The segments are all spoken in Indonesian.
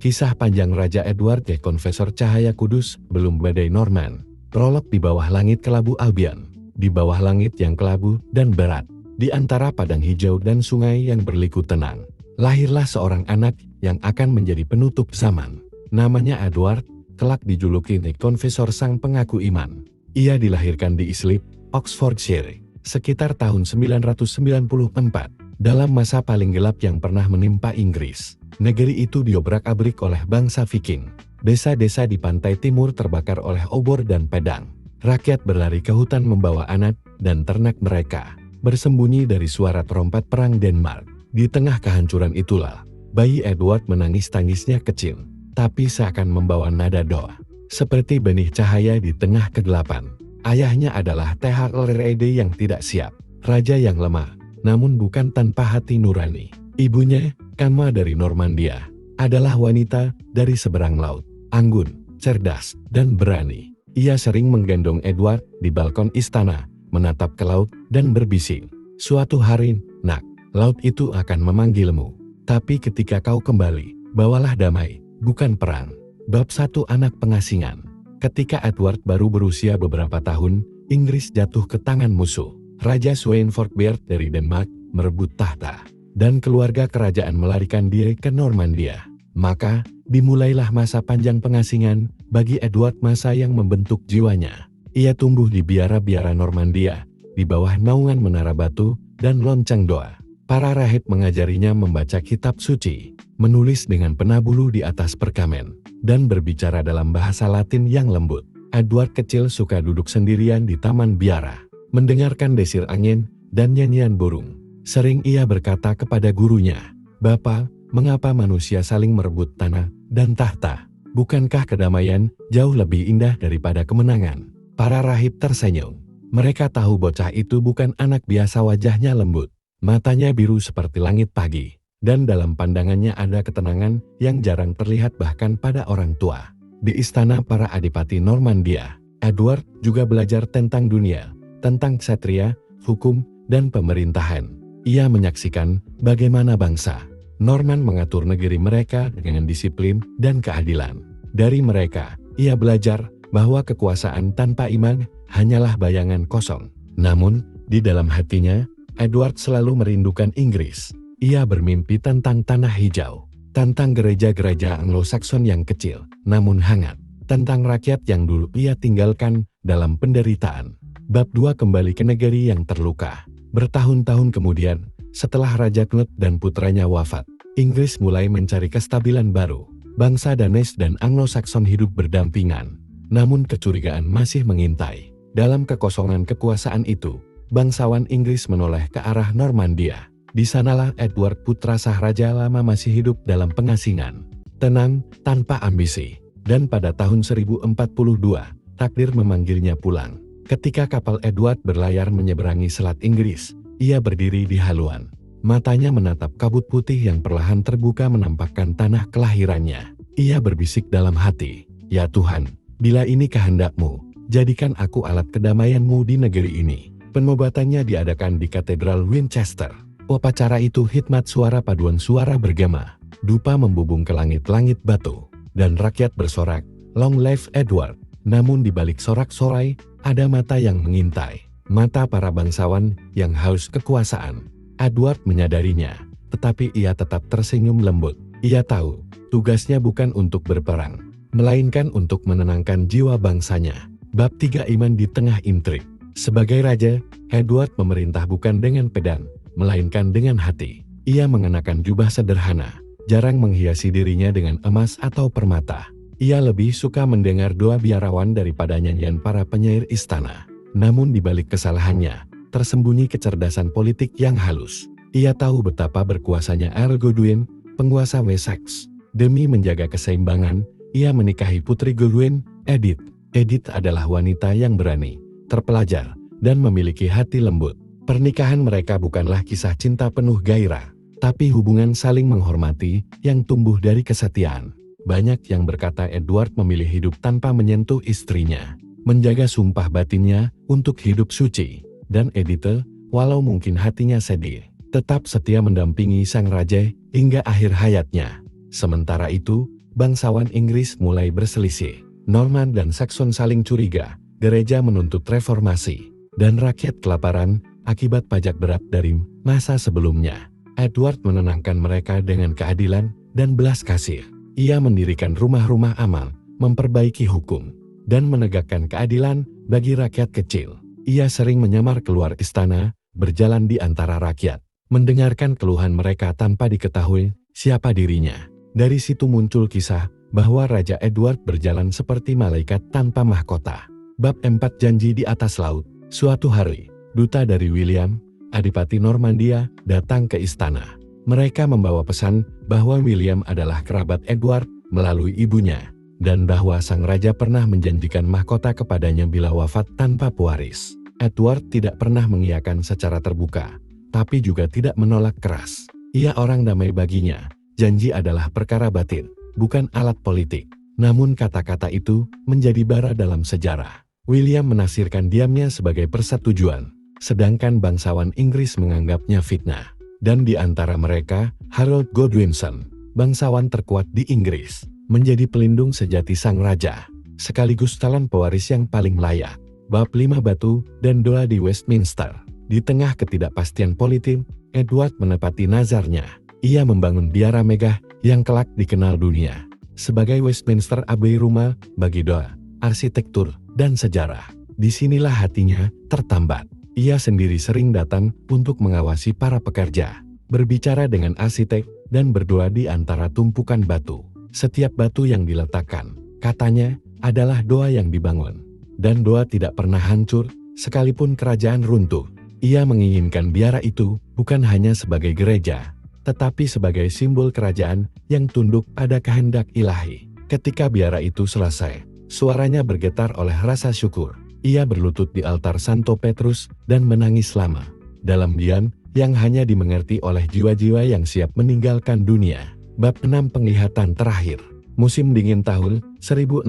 Kisah panjang Raja Edward the Confessor Cahaya Kudus, belum badai Norman. Prolog. Di bawah langit kelabu Albion, di bawah langit yang kelabu dan berat, di antara padang hijau dan sungai yang berliku tenang, lahirlah seorang anak yang akan menjadi penutup zaman. Namanya Edward, kelak dijuluki The Confessor, sang pengaku iman. Ia dilahirkan di Islip, Oxfordshire, sekitar tahun 994, dalam masa paling gelap yang pernah menimpa Inggris. Negeri itu diobrak-abrik oleh bangsa Viking. Desa-desa di pantai timur terbakar oleh obor dan pedang. Rakyat berlari ke hutan membawa anak dan ternak mereka, bersembunyi dari suara trompet perang Denmark. Di tengah kehancuran itulah, bayi Edward menangis tangisnya kecil, tapi seakan membawa nada doa. Seperti benih cahaya di tengah kegelapan. Ayahnya adalah Theodred yang tidak siap, raja yang lemah, namun bukan tanpa hati nurani. Ibunya, Kanma dari Normandia, adalah wanita dari seberang laut, anggun, cerdas, dan berani. Ia sering menggendong Edward di balkon istana, menatap ke laut dan berbisik, "Suatu hari, nak, laut itu akan memanggilmu. Tapi ketika kau kembali, bawalah damai, bukan perang." Bab 1. Anak pengasingan. Ketika Edward baru berusia beberapa tahun, Inggris jatuh ke tangan musuh. Raja Svein Forkbeard dari Denmark merebut tahta, dan keluarga kerajaan melarikan diri ke Normandia. Maka, dimulailah masa panjang pengasingan bagi Edward, masa yang membentuk jiwanya. Ia tumbuh di biara-biara Normandia, di bawah naungan menara batu dan lonceng doa. Para rahib mengajarinya membaca kitab suci, menulis dengan pena bulu di atas perkamen, dan berbicara dalam bahasa Latin yang lembut. Edward kecil suka duduk sendirian di taman biara, mendengarkan desir angin dan nyanyian burung. Sering ia berkata kepada gurunya, "Bapa, mengapa manusia saling merebut tanah dan tahta? Bukankah kedamaian jauh lebih indah daripada kemenangan?" Para rahib tersenyum. Mereka tahu bocah itu bukan anak biasa. Wajahnya lembut, matanya biru seperti langit pagi, dan dalam pandangannya ada ketenangan yang jarang terlihat bahkan pada orang tua. Di istana para adipati Normandia, Edward juga belajar tentang dunia, tentang ksatria, hukum, dan pemerintahan. Ia menyaksikan bagaimana bangsa Norman mengatur negeri mereka dengan disiplin dan keadilan. Dari mereka, ia belajar bahwa kekuasaan tanpa iman hanyalah bayangan kosong. Namun, di dalam hatinya, Edward selalu merindukan Inggris. Ia bermimpi tentang tanah hijau, tentang gereja-gereja Anglo-Saxon yang kecil, namun hangat, tentang rakyat yang dulu ia tinggalkan dalam penderitaan. Bab 2. Kembali ke negeri yang terluka. Bertahun-tahun kemudian, setelah Raja Knut dan putranya wafat, Inggris mulai mencari kestabilan baru. Bangsa Danes dan Anglo-Saxon hidup berdampingan, namun kecurigaan masih mengintai. Dalam kekosongan kekuasaan itu, bangsawan Inggris menoleh ke arah Normandia. Di sanalah Edward, putra sah raja lama, masih hidup dalam pengasingan, tenang, tanpa ambisi. Dan pada tahun 1042, takdir memanggilnya pulang. Ketika kapal Edward berlayar menyeberangi Selat Inggris, ia berdiri di haluan. Matanya menatap kabut putih yang perlahan terbuka menampakkan tanah kelahirannya. Ia berbisik dalam hati, "Ya Tuhan, bila ini kehendak-Mu, jadikan aku alat kedamaian-Mu di negeri ini." Penobatannya diadakan di Katedral Winchester. Upacara itu hikmat suara paduan suara bergema, dupa membubung ke langit-langit batu, dan rakyat bersorak, "Long live Edward." Namun di balik sorak-sorai, ada mata yang mengintai. Mata para bangsawan yang haus kekuasaan. Edward menyadarinya, tetapi ia tetap tersenyum lembut. Ia tahu, tugasnya bukan untuk berperang, melainkan untuk menenangkan jiwa bangsanya. Bab 3. Iman di tengah intrik. Sebagai raja, Edward memerintah bukan dengan pedang, melainkan dengan hati. Ia mengenakan jubah sederhana, jarang menghiasi dirinya dengan emas atau permata. Ia lebih suka mendengar doa biarawan daripada nyanyian para penyair istana. Namun di balik kesalahannya, tersembunyi kecerdasan politik yang halus. Ia tahu betapa berkuasanya Earl Godwin, penguasa Wessex. Demi menjaga keseimbangan, ia menikahi putri Godwin, Edith. Edith adalah wanita yang berani, terpelajar, dan memiliki hati lembut. Pernikahan mereka bukanlah kisah cinta penuh gairah, tapi hubungan saling menghormati yang tumbuh dari kesetiaan. Banyak yang berkata Edward memilih hidup tanpa menyentuh istrinya, menjaga sumpah batinnya untuk hidup suci. Dan Edith, walau mungkin hatinya sedih, tetap setia mendampingi sang raja hingga akhir hayatnya. Sementara itu, bangsawan Inggris mulai berselisih. Norman dan Saxon saling curiga, gereja menuntut reformasi, dan rakyat kelaparan akibat pajak berat dari masa sebelumnya. Edward menenangkan mereka dengan keadilan dan belas kasih. Ia mendirikan rumah-rumah amal, memperbaiki hukum, dan menegakkan keadilan bagi rakyat kecil. Ia sering menyamar keluar istana, berjalan di antara rakyat, mendengarkan keluhan mereka tanpa diketahui siapa dirinya. Dari situ muncul kisah bahwa Raja Edward berjalan seperti malaikat tanpa mahkota. Bab 4 Janji di atas laut. Suatu hari, duta dari William, Adipati Normandia, datang ke istana. Mereka membawa pesan bahwa William adalah kerabat Edward melalui ibunya, dan bahwa sang raja pernah menjanjikan mahkota kepadanya bila wafat tanpa pewaris. Edward tidak pernah mengiyakan secara terbuka, tapi juga tidak menolak keras. Ia orang damai baginya. Janji adalah perkara batin, bukan alat politik. Namun kata-kata itu menjadi bara dalam sejarah. William menafsirkan diamnya sebagai persetujuan, sedangkan bangsawan Inggris menganggapnya fitnah. Dan di antara mereka, Harold Godwinson, bangsawan terkuat di Inggris, menjadi pelindung sejati sang raja, sekaligus calon pewaris yang paling layak. Bab 5 Batu dan Doa di Westminster. Di tengah ketidakpastian politik, Edward menepati nazarnya. Ia membangun biara megah yang kelak dikenal dunia sebagai Westminster Abbey, rumah bagi doa, arsitektur, dan sejarah. Disinilah hatinya tertambat. Ia sendiri sering datang untuk mengawasi para pekerja, berbicara dengan arsitek, dan berdoa di antara tumpukan batu. Setiap batu yang diletakkan, katanya, adalah doa yang dibangun. Dan doa tidak pernah hancur, sekalipun kerajaan runtuh. Ia menginginkan biara itu bukan hanya sebagai gereja, tetapi sebagai simbol kerajaan yang tunduk pada kehendak ilahi. Ketika biara itu selesai, suaranya bergetar oleh rasa syukur. Ia berlutut di altar Santo Petrus dan menangis lama, dalam diam yang hanya dimengerti oleh jiwa-jiwa yang siap meninggalkan dunia. Bab 6 Penglihatan terakhir. Musim dingin tahun 1066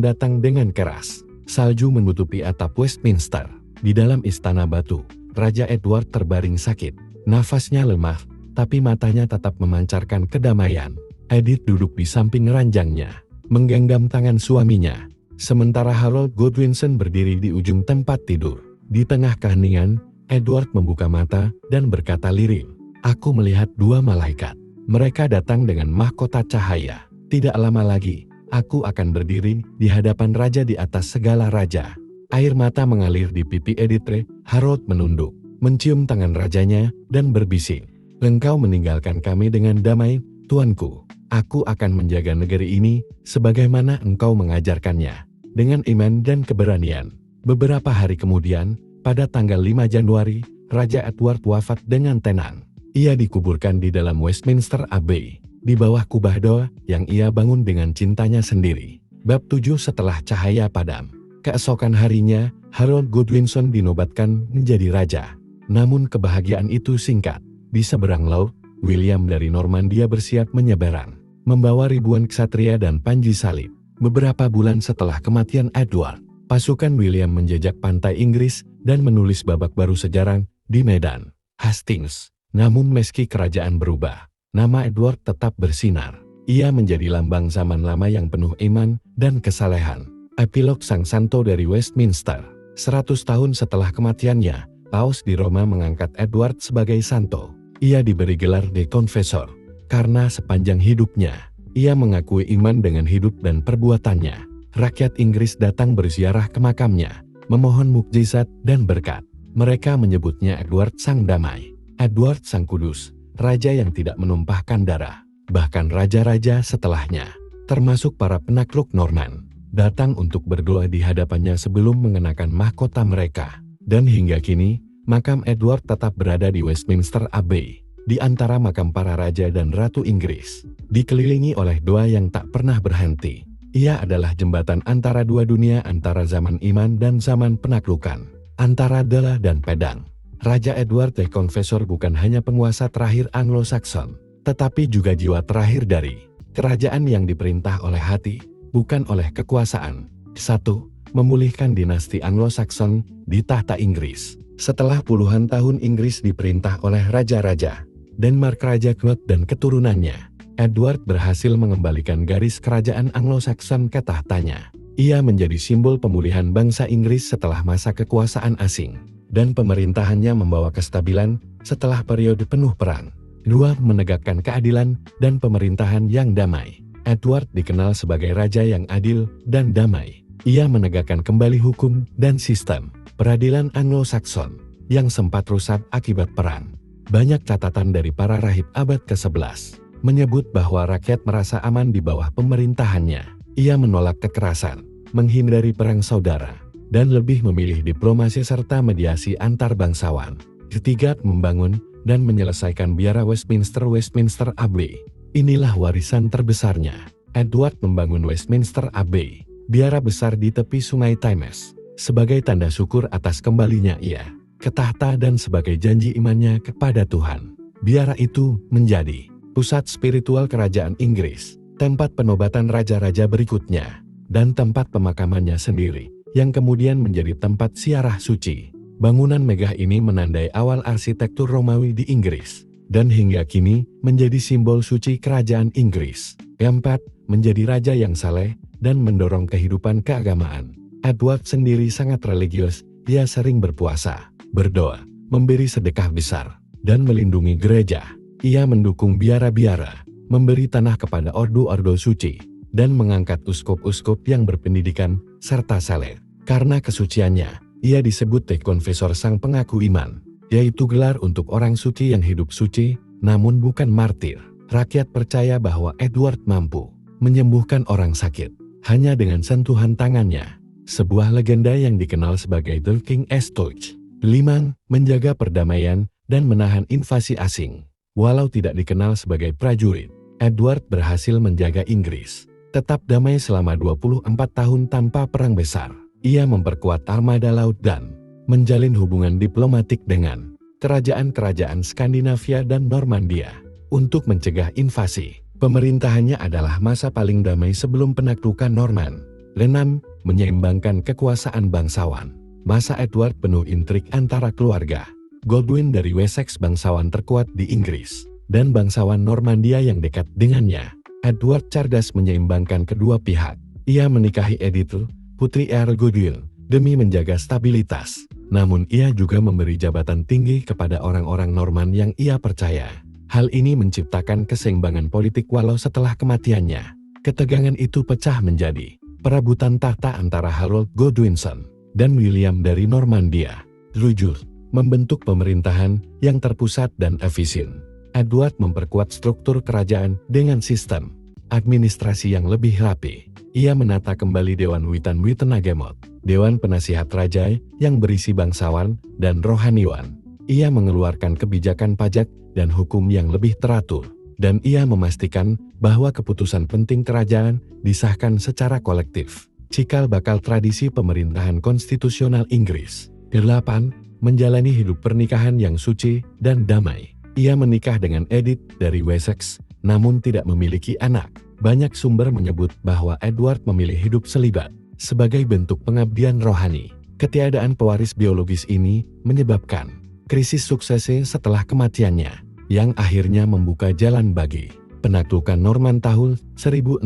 datang dengan keras. Salju menutupi atap Westminster. Di dalam istana batu, Raja Edward terbaring sakit. Nafasnya lemah, tapi matanya tetap memancarkan kedamaian. Edith duduk di samping ranjangnya, menggenggam tangan suaminya. Sementara Harold Godwinson berdiri di ujung tempat tidur. Di tengah keheningan, Edward membuka mata dan berkata lirih, "Aku melihat dua malaikat. Mereka datang dengan mahkota cahaya. Tidak lama lagi, aku akan berdiri di hadapan raja di atas segala raja." Air mata mengalir di pipi Edith. Harold menunduk, mencium tangan rajanya, dan berbisik, "Engkau meninggalkan kami dengan damai, tuanku. Aku akan menjaga negeri ini sebagaimana engkau mengajarkannya, dengan iman dan keberanian." Beberapa hari kemudian, pada tanggal 5 Januari, Raja Edward wafat dengan tenang. Ia dikuburkan di dalam Westminster Abbey, di bawah kubah doa yang ia bangun dengan cintanya sendiri. Bab 7 Setelah cahaya padam. Keesokan harinya, Harold Godwinson dinobatkan menjadi raja. Namun kebahagiaan itu singkat. Di seberang laut, William dari Normandia bersiap menyeberang, membawa ribuan ksatria dan panji salib. Beberapa bulan setelah kematian Edward, pasukan William menjajak pantai Inggris dan menulis babak baru sejarah di medan Hastings. Namun meski kerajaan berubah, nama Edward tetap bersinar. Ia menjadi lambang zaman lama yang penuh iman dan kesalehan. Epilog Sang Santo dari Westminster. 100 tahun setelah kematiannya, Paus di Roma mengangkat Edward sebagai santo. Ia diberi gelar De Confessor, karena sepanjang hidupnya, ia mengakui iman dengan hidup dan perbuatannya. Rakyat Inggris datang berziarah ke makamnya, memohon mukjizat dan berkat. Mereka menyebutnya Edward Sang Damai, Edward Sang Kudus, raja yang tidak menumpahkan darah. Bahkan raja-raja setelahnya, termasuk para penakluk Norman, datang untuk berdoa di hadapannya sebelum mengenakan mahkota mereka. Dan hingga kini, makam Edward tetap berada di Westminster Abbey, di antara makam para raja dan ratu Inggris, dikelilingi oleh doa yang tak pernah berhenti. Ia adalah jembatan antara dua dunia, antara zaman iman dan zaman penaklukan, antara dala dan pedang. Raja Edward the Confessor bukan hanya penguasa terakhir Anglo-Saxon, tetapi juga jiwa terakhir dari kerajaan yang diperintah oleh hati, bukan oleh kekuasaan. 1. Memulihkan dinasti Anglo-Saxon di tahta Inggris. Setelah puluhan tahun Inggris diperintah oleh raja-raja, Denmark Raja Knut dan keturunannya, Edward berhasil mengembalikan garis kerajaan Anglo-Saxon ke tahtanya. Ia menjadi simbol pemulihan bangsa Inggris setelah masa kekuasaan asing, dan pemerintahannya membawa kestabilan setelah periode penuh perang. 2. Menegakkan keadilan dan pemerintahan yang damai. Edward dikenal sebagai raja yang adil dan damai. Ia menegakkan kembali hukum dan sistem peradilan Anglo-Saxon yang sempat rusak akibat perang. Banyak catatan dari para rahib abad ke-11 menyebut bahwa rakyat merasa aman di bawah pemerintahannya. Ia menolak kekerasan, menghindari perang saudara, dan lebih memilih diplomasi serta mediasi antar bangsawan. 3. Membangun dan menyelesaikan biara Westminster Abbey. Inilah warisan terbesarnya. Edward membangun Westminster Abbey, biara besar di tepi sungai Thames, sebagai tanda syukur atas kembalinya ia ke tahta dan sebagai janji imannya kepada Tuhan. Biara itu menjadi pusat spiritual kerajaan Inggris, tempat penobatan raja-raja berikutnya, dan tempat pemakamannya sendiri, yang kemudian menjadi tempat ziarah suci. Bangunan megah ini menandai awal arsitektur Romawi di Inggris, dan hingga kini menjadi simbol suci kerajaan Inggris. 4. Menjadi raja yang saleh dan mendorong kehidupan keagamaan. Edward sendiri sangat religius. Dia sering berpuasa, berdoa, memberi sedekah besar, dan melindungi gereja. Ia mendukung biara-biara, memberi tanah kepada ordo-ordo suci, dan mengangkat uskup-uskup yang berpendidikan serta saleh. Karena kesuciannya, ia disebut Konfesor Sang Pengaku Iman, yaitu gelar untuk orang suci yang hidup suci, namun bukan martir. Rakyat percaya bahwa Edward mampu menyembuhkan orang sakit hanya dengan sentuhan tangannya. Sebuah legenda yang dikenal sebagai The King's Touch. 5. Menjaga perdamaian dan menahan invasi asing. Walau tidak dikenal sebagai prajurit, Edward berhasil menjaga Inggris tetap damai selama 24 tahun tanpa perang besar. Ia memperkuat armada laut dan menjalin hubungan diplomatik dengan kerajaan-kerajaan Skandinavia dan Normandia untuk mencegah invasi. Pemerintahannya adalah masa paling damai sebelum penaklukan Norman. 6. Menyeimbangkan kekuasaan bangsawan. Masa Edward penuh intrik antara keluarga Godwin dari Wessex, bangsawan terkuat di Inggris, dan bangsawan Normandia yang dekat dengannya. Edward cerdas menyeimbangkan kedua pihak. Ia menikahi Edith, putri Earl Godwin, demi menjaga stabilitas. Namun ia juga memberi jabatan tinggi kepada orang-orang Norman yang ia percaya. Hal ini menciptakan keseimbangan politik walau setelah kematiannya. Ketegangan itu pecah menjadi perebutan tahta antara Harold Godwinson dan William dari Normandia. 7. Membentuk pemerintahan yang terpusat dan efisien. Edward memperkuat struktur kerajaan dengan sistem administrasi yang lebih rapi. Ia menata kembali Dewan Witenagemot, Dewan Penasihat Raja yang berisi bangsawan dan rohaniwan. Ia mengeluarkan kebijakan pajak dan hukum yang lebih teratur, dan ia memastikan bahwa keputusan penting kerajaan disahkan secara kolektif. Cikal bakal tradisi pemerintahan konstitusional Inggris. 8. Menjalani hidup pernikahan yang suci dan damai. Ia menikah dengan Edith dari Wessex, namun tidak memiliki anak. Banyak sumber menyebut bahwa Edward memilih hidup selibat sebagai bentuk pengabdian rohani. Ketiadaan pewaris biologis ini menyebabkan krisis suksesi setelah kematiannya, yang akhirnya membuka jalan bagi penaklukan Norman tahun 1066.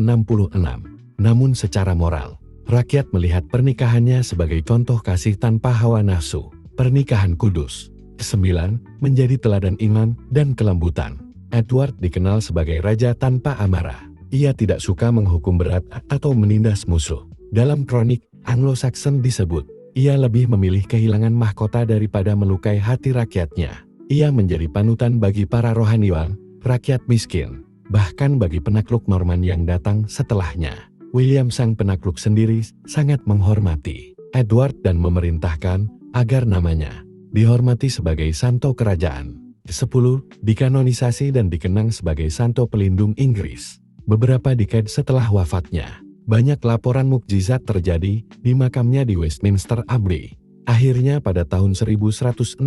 Namun secara moral, rakyat melihat pernikahannya sebagai contoh kasih tanpa hawa nafsu. Pernikahan kudus. 9. Menjadi teladan iman dan kelembutan. Edward dikenal sebagai raja tanpa amarah. Ia tidak suka menghukum berat atau menindas musuh. Dalam kronik Anglo-Saxon disebut, ia lebih memilih kehilangan mahkota daripada melukai hati rakyatnya. Ia menjadi panutan bagi para rohaniwan, rakyat miskin, bahkan bagi penakluk Norman yang datang setelahnya. William sang penakluk sendiri sangat menghormati Edward dan memerintahkan agar namanya dihormati sebagai santo kerajaan. 10. Dikanonisasi dan dikenang sebagai santo pelindung Inggris. Beberapa dekade setelah wafatnya, banyak laporan mukjizat terjadi di makamnya di Westminster Abbey. Akhirnya pada tahun 1161,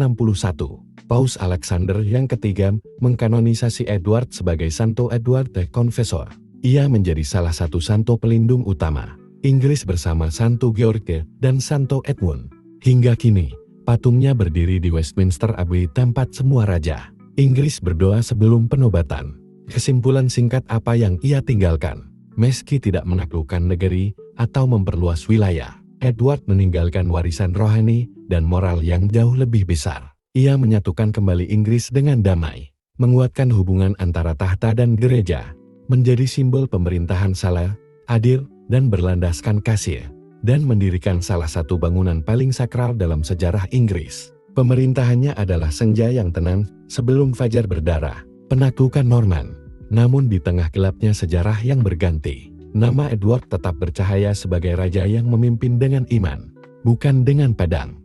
Paus Alexander yang ketiga mengkanonisasi Edward sebagai Santo Edward the Confessor. Ia menjadi salah satu santo pelindung utama Inggris bersama Santo George dan Santo Edmund. Hingga kini, patungnya berdiri di Westminster Abbey tempat semua raja Inggris berdoa sebelum penobatan. Kesimpulan singkat apa yang ia tinggalkan. Meski tidak menaklukkan negeri atau memperluas wilayah, Edward meninggalkan warisan rohani dan moral yang jauh lebih besar. Ia menyatukan kembali Inggris dengan damai, menguatkan hubungan antara tahta dan gereja, menjadi simbol pemerintahan saleh, adil, dan berlandaskan kasih, dan mendirikan salah satu bangunan paling sakral dalam sejarah Inggris. Pemerintahannya adalah senja yang tenang sebelum fajar berdarah, penaklukan Norman. Namun di tengah gelapnya sejarah yang berganti, nama Edward tetap bercahaya sebagai raja yang memimpin dengan iman, bukan dengan pedang.